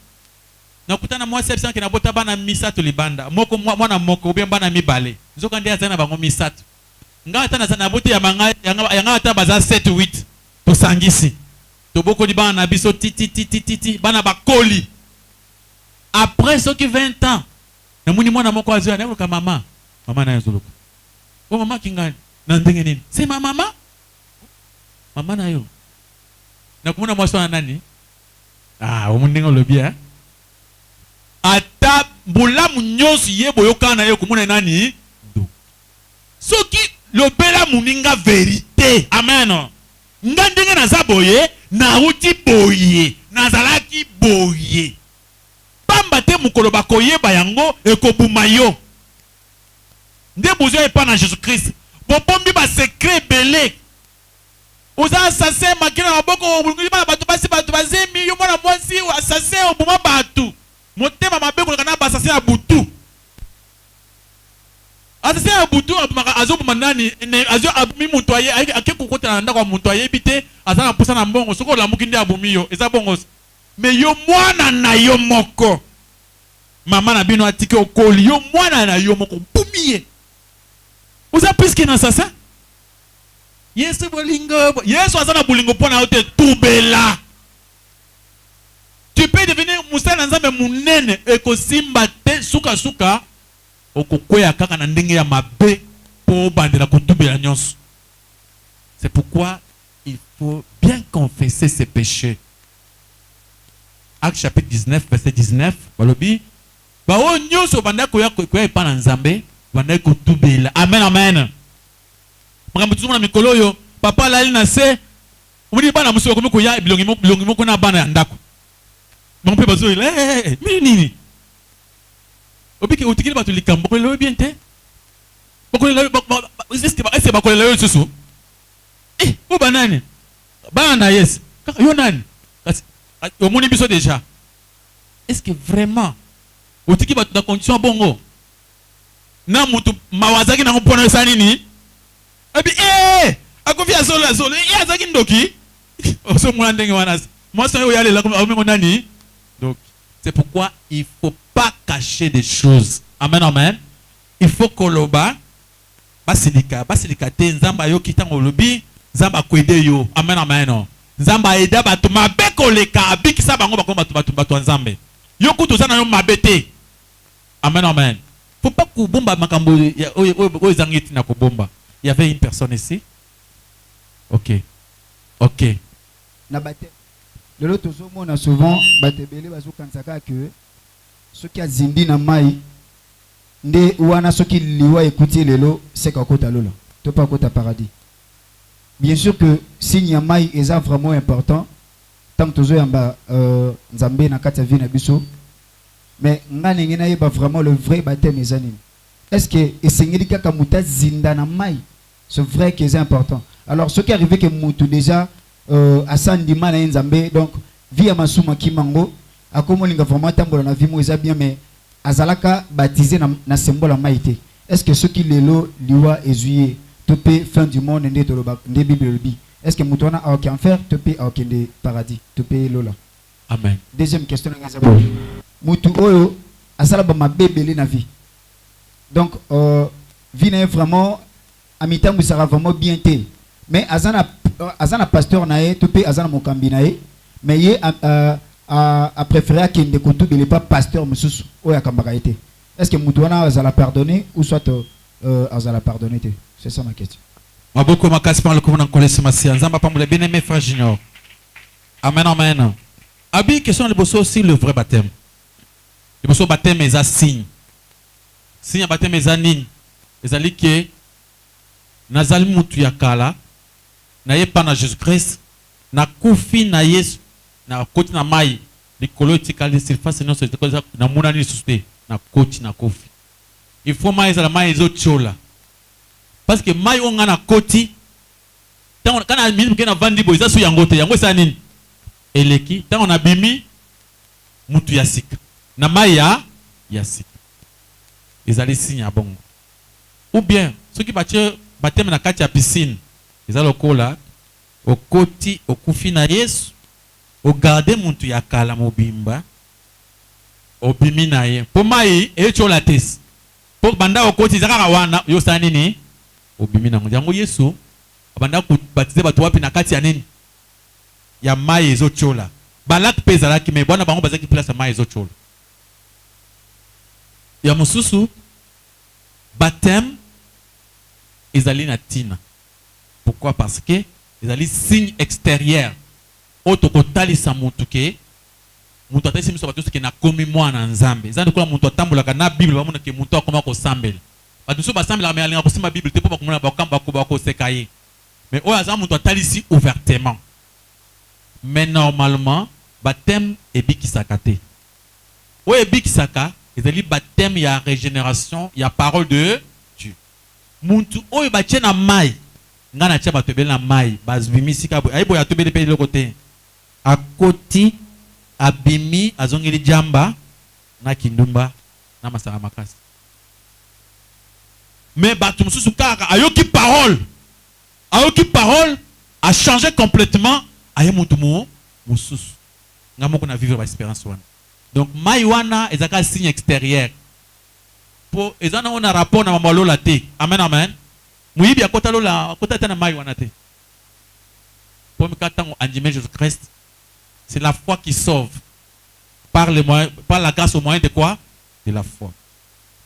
nakutana mwa sepsan ke na bota bana misatu libanda moko mwana moko bien bana mibale nzoka ndi azana bango misatu nga tana sana bote ya manga yanga ata baza 7 8 to sangisi to boko di bana biso titi bana bakoli après ce qui 20 ans na muni mwana moko azwa na ka mama na yazuluka o mama kingani na ndenge nini c'est ma mama mama na yo na kumuna mwaso nani omundinga lobia ata bolamu nyonso ye boyoka na ye kumuna nani ndo soki lobela muninga vérité amen nga ndenge naza boye nauti boye nazalaki boye pamba te mukolo bakoyeba yango ekobuma yo nde bozwa epa na Jésus Christ bopombi ba secret belé oza assassin makina maboko bulungi ba bato basi bato bazemi yo mwana mwasi assassin obuma bato motema mabeko kana ba assassin ya butu assassin ya butu abumaka azobuma nani azo abumi mutu aye akekokota na ndako mutu aye bite azana pusa na mbongo soko la mukindi abumi yo eza bongo mais yo mwana na yo moko mama na bino atike okoli yo mwana na yo moko bumiye oza piske na assassin Yesu bolingo Yesu azana bolingo pona ote tubela tu peux devenir musala nzambe munene ekosimba te suka suka okokwea kaka na ndenge ya mabe po bandela kutubela nyonso. C'est pourquoi il faut bien confesser ses péchés. Acte chapitre 19 verset 19 balobi ba o nyonso banda koya epa na nzambe banda kutubela. Amen amen. Makambo tuzuma na mikolo yo papa lali na se umudi bana muso ko miko ya bilongi moko na bana ya ndako mon pe bazo ile nini obiki utikile batu likambo ko le bien te boko le est-ce ba ko le susu o banane bana yes kaka yo nani kasi omoni biso déjà est-ce que vraiment utiki batu na condition bongo na mutu mawazaki na mpona sana nini abi akofia zolo azaki ndoki oso mwana ndenge wana moi ça yo yale la comme nani. Donc c'est pourquoi il faut pas cacher des choses. Amen amen. Il faut koloba basilika te nzamba yo kitango lobi nzamba kwede yo. Amen amen. Nzamba eda batu mabe koleka abikisa bango bakoma batu nzambe yo kutu zana yo mabete. Amen amen. Faut pas kubomba makambo o zangiti na kubomba. Il y avait une personne ici. Ok. Le lot on a souvent batebele bazo kansaka que ceux qui a zindi na mai nde wana ceux qui liwa écouter lelo c'est kakota lola. To pas kota paradis. Bien sûr que signe ya mai est vraiment important tant que yamba nzambe na kati vie na biso. Mais ngani ngena yeba vraiment le vrai baptême mes amis. Est-ce que essengeli kaka muta zinda na mai? C'est vrai que c'est important. Alors ce qui arrive que mutu déjà à Sandima na Nzambe donc via masuma kimango akomoninga vraiment tambola na vie mo eza bien mais azalaka baptisé na symbole maïté. Est-ce que ceux qui lelo liwa ezuye topé fin du monde ndé toloba ndé bible lobi? Est-ce que mutona a aucun enfer topé a aucun paradis topé lola? Amen. Deuxième question na ngazabo. Mutu oyo asala ba mabebele na vie. Donc vie na vraiment amitambu sera vraiment bien té. Mais azana pasteur nae topé azana mokambi nae mais ye a préféré qu'il ne compte pas pasteur mususu oya kambaka été. Est-ce que Moutouana a pardonné ou soit a pardonné? C'est ça ma question. Maboko makasi pa le commandant Kolesi Masia. Nzamba pa moule bien-aimé frère Junior. Amen, amen. Abi, question de bosso aussi le vrai baptême. Le bosso baptême est un signe. Signe baptême est un nigne. Les alliés qui nazali mutu ya kala na ye pa na Jésus-Christ na kufi na Yesu na koti na mai likolo etikali surface nyonso na monani lisusu te na koti na kofi. Il faut mai ezala mai ezotiola parce que mai onga na koti kana mimi ke na vandi bo eza su yango te yango esa nini eleki tango na bimi mutu ya sika na mai ya sika ezali signe ya bongo ou bien ceux qui battent na kati ya piscine eza lokola okoti okufi na Yesu ogarde muntu ya kala mobimba obimi na ye po mai echola tes po banda okoti zaka wana yo sa nini obimi na yango Yesu banda ku baptiser bato wapi na kati ya nini ya mai ezochola balak pezala ki me bwana bango bazaki place mai ezochola ya mususu baptême ezali na tina. Pourquoi? Parce que ezali signe extérieur otokotali sa mutu ke mutu atasi miso bato ke na komi mwana nzambe ezali kola mutu atambolaka na bible bamona ke mutu akoma ko sambela bato so basambela mais alinga kosimba bible te po bakomona bakamba ko sekaye mais oyo aza mutu atalisi ouvertement mais normalement baptême ebikisaka te oyo ebikisaka ezali baptême ya régénération ya parole de Dieu muntu oyo batie na mai ngana tia bato ebele na mai bazbimisi ka ayibo ya tobele pe loko te akoti abimi azongeli jamba na kindumba na masala makasi mais bato mususu kaka ayoki parole a changé complètement aye mutu mususu ngamo na vivre ba espérance wana donc mai wana ezaka signe extérieur po ezana on a rapport na mamalo la te amen amen muyibi akota lola akota tana mai wana te pour mikatango andime Jésus-Christ c'est la foi qui sauve par les moyens, par la grâce au moyen de quoi? De la foi.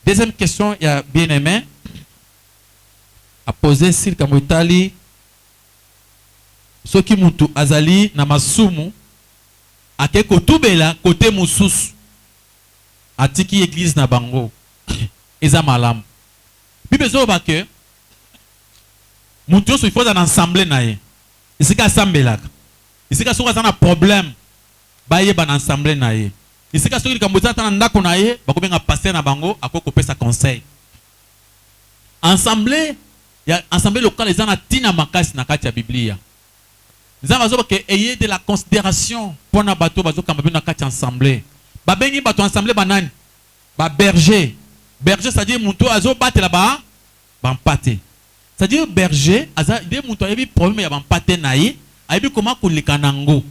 Deuxième question, il y a bien-aimé à poser sur Kamotali ce qui mutu azali na masumu ake kotubela côté mususu atiki église na bango eza malam bible zo ba ke mutu so il faut en ensemble na ye isika asambelaka isika soka sana problème baye ban ensemble na ye isika soki kamboza tana ndako na ye bakobenga pasteur na bango akoko pesa conseil ensemble ya ensemble local eza na tina makasi na kati ya biblia nzamba zo ke ayez de la considération pour na bato bazo kamba na kati ensemble babengi bato ensemble banani ba berger c'est-à-dire muntu azo batela ba bampate c'est-à-dire berger aza de muntu ayebi problème ya bampate na ye ayebi comment koleka nango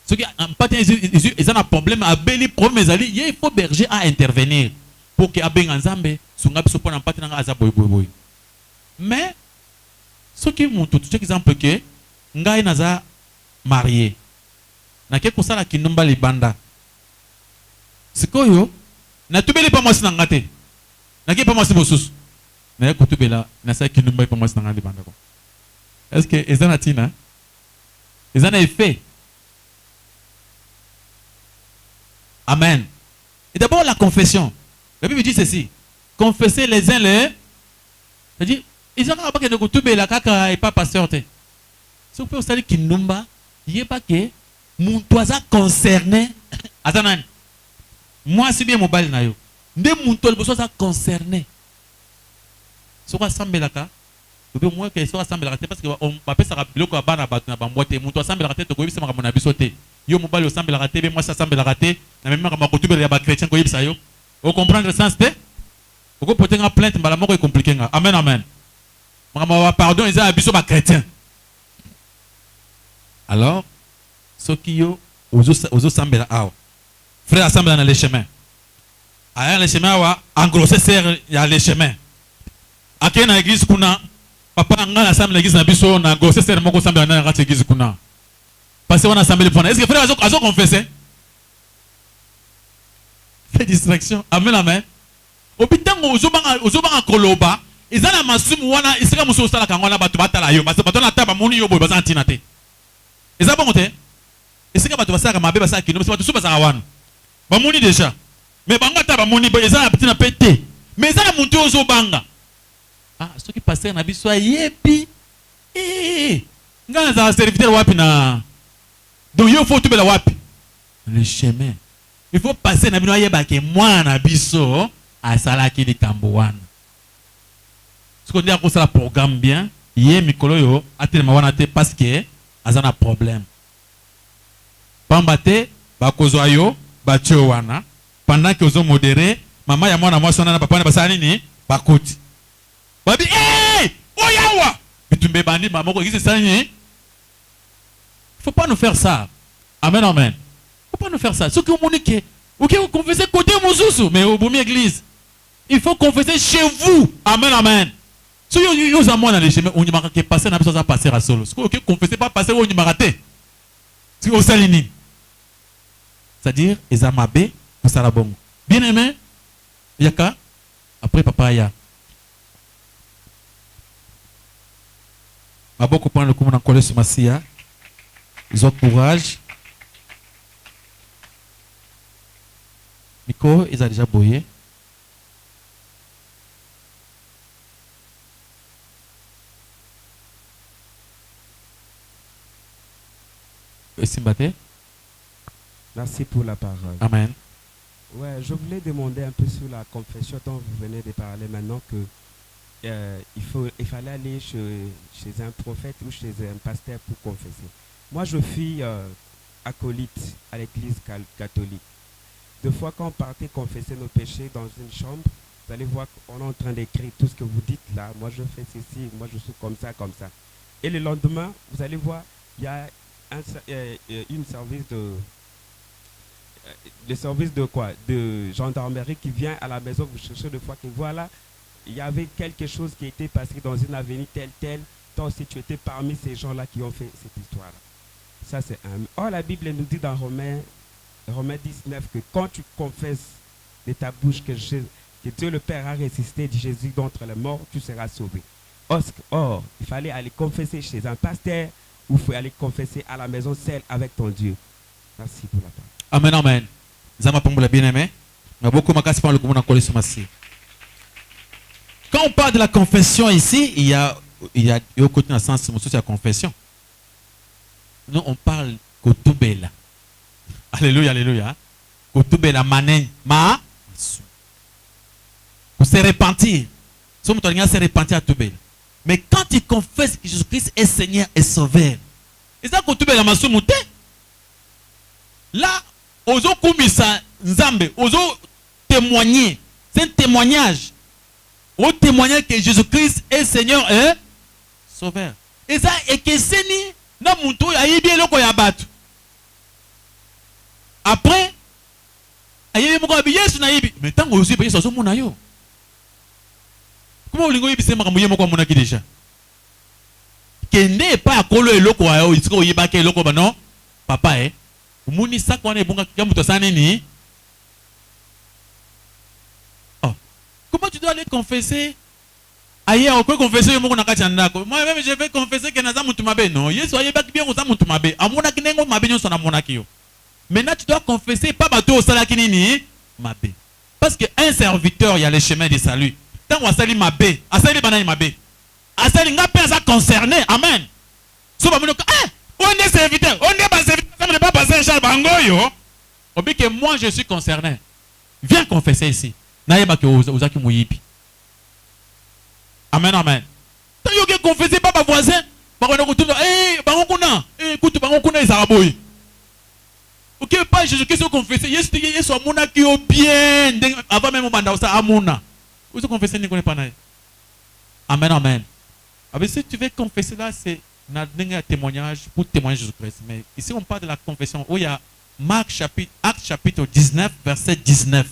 ce qui bampate ils ont un problème abeli problème ezali il faut berger à intervenir pour que abenga nzambe sunga biso pona bampate nanga aza boy mais ce qui muntu tout exemple que ngai naza marié nake kosala kinumba libanda sikoyo natubeli pa mwasi nanga te nake pa mwasi mosusu na kutubela nasala kinumba pa mwasi nanga libanda ko est-ce que ezana tina ezana effet amen. Et d'abord la confession, la Bible dit ceci: confessez les uns les, c'est-à-dire ils ont pas que de kutubela kaka et pas pasteur te. Si vous pouvez dire qu'il n'umba, il n'y a pas que mon toisa concerné. Attends, moi c'est bien mon bal nayo. Ne mon toisa concerné. Ce qu'on semble là, ou bien moi que ce qu'on semble là, parce que on appelle ça rappeler quoi bana battu na bamboite. Mon toisa semble là tête, tu connais ça ma mon abisoté. Yo mobile semble la raté, moi ça semble la raté. Na même ma kotube ya ba chrétien ko yebisa yo. Vous comprenez le sens de? Vous pouvez une plainte, mais la mort est compliquée. Amen, amen. Pardon, ils ont abusé de chrétien. Alors, ceux qui ont aux semblent là, frère assemble dans les chemins. Ailleurs les chemins, en gros, c'est il y a les chemins. À qui dans l'église kuna, papa en assemble l'église na biso na gros c'est mon assemble dans l'église kuna. Parce qu'on assemble le point. Est-ce que frère a confessé? Fait distraction. Amen, amen. Obitango ozobanga koloba ezana masumu wana isika muso sala kangona batu batala yo parce que bato na taba moni yo boy bazana tinate eza bon te isika batu basaka mabe basaka kino batu so basaka wana ba moni déjà mais banga taba moni boy ezana petit na pété mais ezana muntu ozobanga ah ce qui passer na biso yebi ngana za serviteur wapi na donc yo faut tubela wapi le chemin il faut passer na bino yeba ke mwana na biso asalaki likambo wana ce qu'on dit à cause de la programme bien yé mikolo yo atelema wana te parce que azana problème pambate bakozwa yo batio wana pendant que ozo modéré mama ya mwana mwasi wana na papa na basala nini bakoti babi oyawa bitumbe bandi mama ko kisi sani faut pas nous faire ça amen amen faut pas nous faire ça ce que vous monique OK vous confessez côté mozusu mais au boumi église il faut confesser chez vous. Amen, amen. Si vous avez dans les chemins, on n'y marque pas passer, on a besoin de passer à solo. Si vous ne confessez pas passer, on n'y marque pas. Si vous salini. C'est-à-dire, ils ont mabé, vous savez bon. Bien aimé, yaka, après papa ya. Ma beaucoup prendre le coup en collé sur ma sia. Ils ont courage. Nico, ils ont déjà bouillé. Merci pour la parole. Amen. Ouais, je voulais demander un peu sur la confession dont vous venez de parler maintenant que il fallait aller chez un prophète ou chez un pasteur pour confesser. Moi, je suis acolyte à l'église catholique. Deux fois, quand on partait confesser nos péchés dans une chambre, vous allez voir qu'on est en train d'écrire tout ce que vous dites là. Moi, je fais ceci, moi, je suis comme ça, comme ça. Et le lendemain, vous allez voir, il y a le service de quoi? De gendarmerie qui vient à la maison vous chercher de fois que voilà, il y avait quelque chose qui était passé dans une avenue telle, toi aussi tu étais parmi ces gens-là qui ont fait cette histoire-là. Ça c'est un. Or la Bible nous dit dans Romains 19 que quand tu confesses de ta bouche que Dieu le Père a ressuscité de Jésus d'entre les morts, tu seras sauvé. Or, il fallait aller confesser chez un pasteur ou il faut aller confesser à la maison seule avec ton Dieu. Merci pour la parole. Amen, amen. Zama Pamboula bien-aimé. Quand on parle de la confession ici, il y a au côté dans le sens de la confession. Nous, on parle Kotubela. Alléluia, alléluia. Kotubela manen ma. Pour se repentir. Si on se repentir à Tubela. Mais quand il confesse que Jésus-Christ est Seigneur et Sauveur, et ça Kotubela masumute. Là, ozo kumisa nzambe, ozo témoigner. C'est un témoignage. Au témoigner que Jésus-Christ est Seigneur et Sauveur. Et ça, et que c'est ni na muntu ya yibie loko ya batu. Après, ayebi moko abi Yesu na yibi. Mais tant que Yesu pe Yesu mona yo. Comment olingo yibi se makambo ye moko mona ki déjà. Kende pa akolo eloko ya yo, isiko yiba ke eloko ba non. Papa Muni sakwane bunga kiamuto saneni. Oh. Comment tu dois aller confesser? Ailleurs, on peut confesser moi même je vais confesser que naza mutu mabe non. Yesu ayeba bien oza mutu mabe. Amona kinengo mabe nyo sona mona kiyo. Maintenant tu dois confesser pas bateau osala kinini mabe. Parce que un serviteur il y a le chemin du salut. Tant on sali mabe, asali banani mabe. Asali nga pensa concerné. Amen. So ba munoko on est serviteur, on est pas serviteur, ça ne pas passer un char bangoyo. On dit que moi je suis concerné. Viens confesser ici. Naïba que ozaki muyibi. Amen, amen. Tant que confesser pas ma voisin, écoute, bango kuna, ezaraboy. Ok, pas Jésus-Christ confessé. Yesu amuna qui est bien. Avant même au banda ça amuna. Vous confessez ne connaît pas naï. Amen, amen. Alors, si tu veux confesser là, c'est un témoignage pour témoigner Jésus-Christ. Mais ici, on parle de la confession où il y a Acte chapitre 19, verset 19.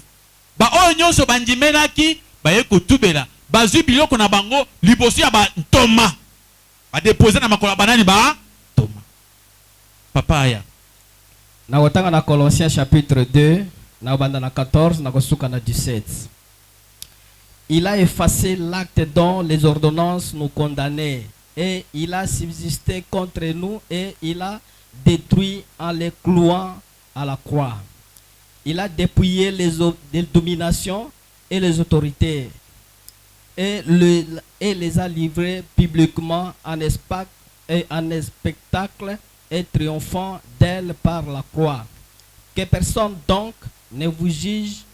Ba o nyonso bandimena ki ba ye kotubela. Ba zu biloko na bango liboso ya ba ntoma. Ba déposer na makola banani ba toma. Papa aya. Na otanga na Colossiens chapitre 2, na obanda na 14, na kosuka na 17. Il a effacé l'acte dont les ordonnances nous condamnaient et il a subsisté contre nous et il a détruit en les clouant à la croix. Il a dépouillé les dominations et les autorités et les a livrés publiquement en spectacle et triomphant d'elle par la croix. Que personne donc ne vous juge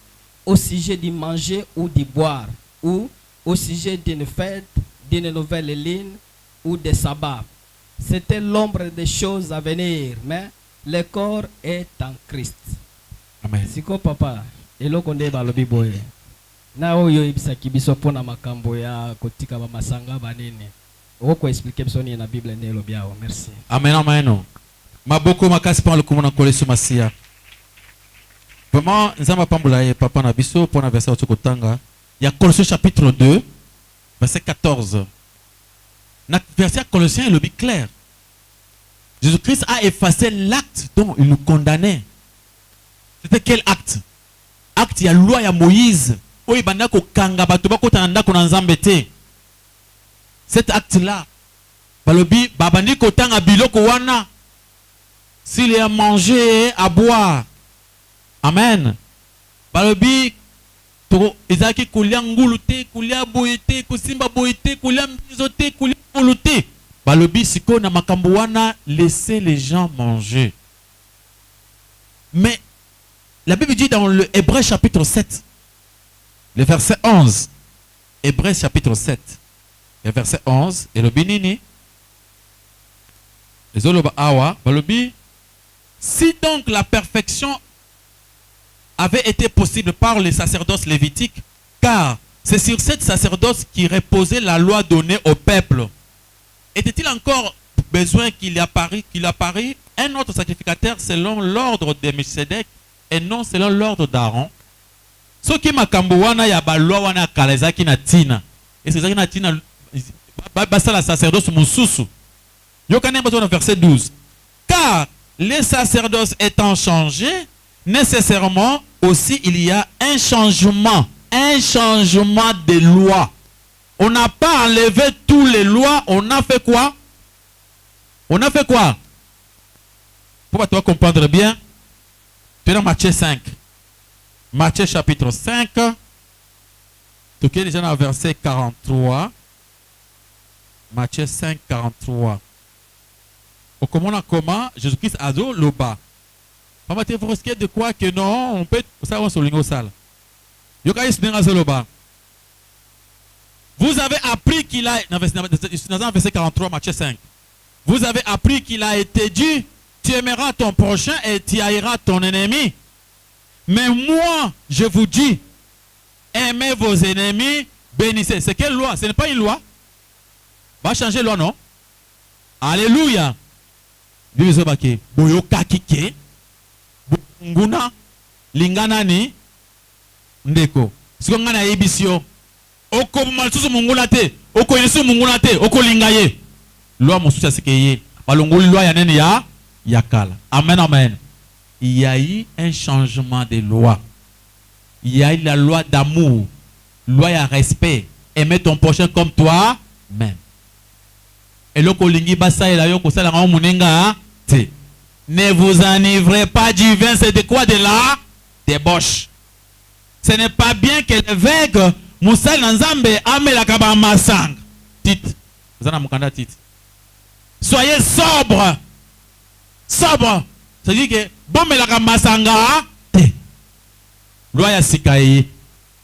au sujet du manger ou du boire, ou au sujet d'une fête, d'une nouvelle ligne ou des sabbats. C'était l'ombre des choses à venir, mais le corps est en Christ. Amen. Siko papa, eloko nde balobi boye. Na oyo ibisaki biso pona makambo ya kotika ba masanga banene. Oko expliquer biso ni na Bible nde elobi awo. Merci. Amen, amen. Maboko makasi pa lokumo kole sur masia. Vraiment, nzamba pambula ye papa na biso pona verset otokotanga. Il y a Colossiens chapitre 2, verset 14. Notre verset Colossiens est le but clair. Jésus-Christ a effacé l'acte dont il nous condamnait. C'était quel acte? Acte, il y a la loi, il y a Moïse. Cet acte-là, s'il est à manger, à boire. Amen. Balobi, ezaki kolia ngulute, kolia boyete, kosimba boyete, kolia mizote, kolia ngulute. Balobi siko na makambo wana, laissez les gens manger. Mais la Bible dit dans le Hébreu chapitre 7, le verset 11, Hébreu chapitre 7, le verset 11, et le binini, les oloba awa, balobi, si donc la perfection avait été possible par les sacerdoces lévitiques, car c'est sur cette sacerdoce qui reposait la loi donnée au peuple. Était-il encore besoin qu'il apparaît un autre sacrificateur selon l'ordre de Melchisedec et non selon l'ordre d'Aaron? Ce qui m'a wana ya ba loi wana kalezaki na tina. Et c'est ça qui na tina basa la sacerdoce mususu. Yokane bazo na verset 12. Car les sacerdoces étant changés, nécessairement aussi il y a un changement de loi. On n'a pas enlevé toutes les lois, on a fait quoi? On a fait quoi? Pour toi comprendre bien, tu es dans Matthieu 5. Matthieu chapitre 5, tu es déjà dans le verset 43. Matthieu 5, 43. Comment Jésus-Christ a dit le bas. Vous risquez de quoi que non, on peut. Ça, on souligne au sale. Vous avez appris qu'il a. Dans le verset 43, Matthieu 5. Vous avez appris qu'il a été dit, tu aimeras ton prochain et tu haïras ton ennemi. Mais moi, je vous dis, aimez vos ennemis, bénissez. C'est quelle loi? Ce n'est pas une loi. Va changer loi, non? Alléluia. Boyoka kike. Nguna. Linganani. Ndeko. Siko ngana ebisio. Oko malsusu munguna te. Oko yesu munguna te. Oko lingaye. Loi mosusu sikeye. Balongoli loi ya nene ya yakala. Amen, amen. Il y a eu un changement de loi. Il y a eu la loi d'amour. Loi à respect. Aimer ton prochain comme toi-même. Et le kolingi basa et la yoko sala nga munenga te. Ne vous enivrez pas du vin, c'est de quoi? De la débauche. Ce n'est pas bien que l'évêque Moussa Nanzambe ame la kaba masang. Tite. Vous en avez mukanda tite. Soyez sobre. Sobre. C'est-à-dire que bon me la kaba masanga te. Loi ya sikaye.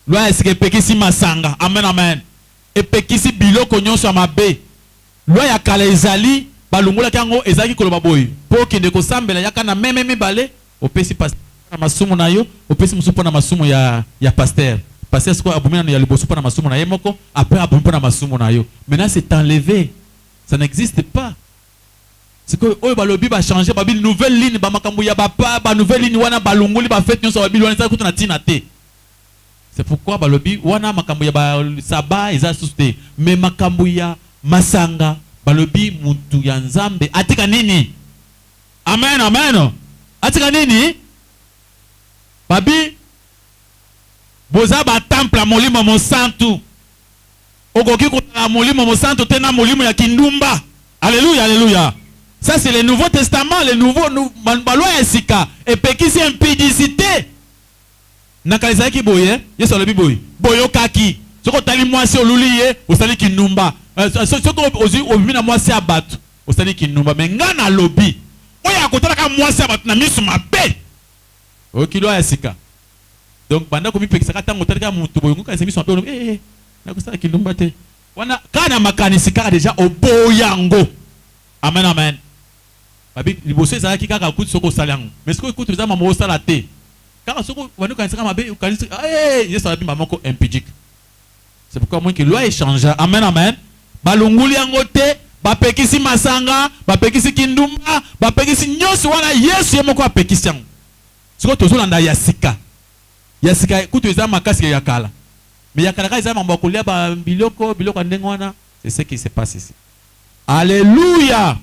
Loi ya sikaye pekisi masanga. Amen, amen. Et pekisi biloko nyonso amabe. Loi ya kala ezali balungola kango ezaki koloba boy. Po kende ko sambela yaka na meme mibale opesi pasteur na masumu na yo, opesi musupo na masumu ya pasteur. Pasteur siko abumina na ya liboso na masumu na ye moko, après abumina na masumu na yo. Maintenant c'est enlevé. Ça n'existe pas. C'est que oyo balobi ba changer ba bi nouvelle ligne ba makambo ya bapa ba nouvelle ligne wana balunguli ba fête nyonso ba bi wana kutu na tina te. C'est pourquoi balobi wana makambo ya ba saba eza susté. Mais makambo ya masanga balobi mutu ya nzambe atika nini? Amen, amen. Atika nini? Babi boza ba temple a molimo mo santu. Okoki ko na molimo mo santu tena molimo ya kindumba. Alléluia, alléluia. Ça c'est le Nouveau Testament, le nouveau baloi esika et pekisi impudicité. Nakalisa ki boye, yeso lobi boye. Boyo kaki. Soko tali mwasi oluliye, osali kindumba. Soko ozi obimina mwasi abatu, osali kindumba. Mais ngana lobi. Oya akotala ka mwasi abatu na misu mabe. Okilo esika. Donc banda ko mi pekisa tango tali ka mutu boyo ngoka semisu mabe. Nakosala kindumba te. Wana kana makanisi kaka déjà oboyango. Amen, amen. Babi liboso ezalaki kaka kutu soko salango. Mais soko kutu za mamo sala te. Kaka soko wanu kanisa kama mabe ukanisi yeso abi mamoko impudique. C'est pourquoi moi que loi échange. Amen, amen. Balunguli yango te, bapekisi masanga, bapekisi kindumba, bapekisi nyoso wana Yesu yemoko apekisi yango. Soko tozolanda yasika. Yasika kutu eza makasi ya kala. Mais yakala ka eza mambo kolia ba biloko ndengo wana. C'est ce qui se passe ici. Alléluia.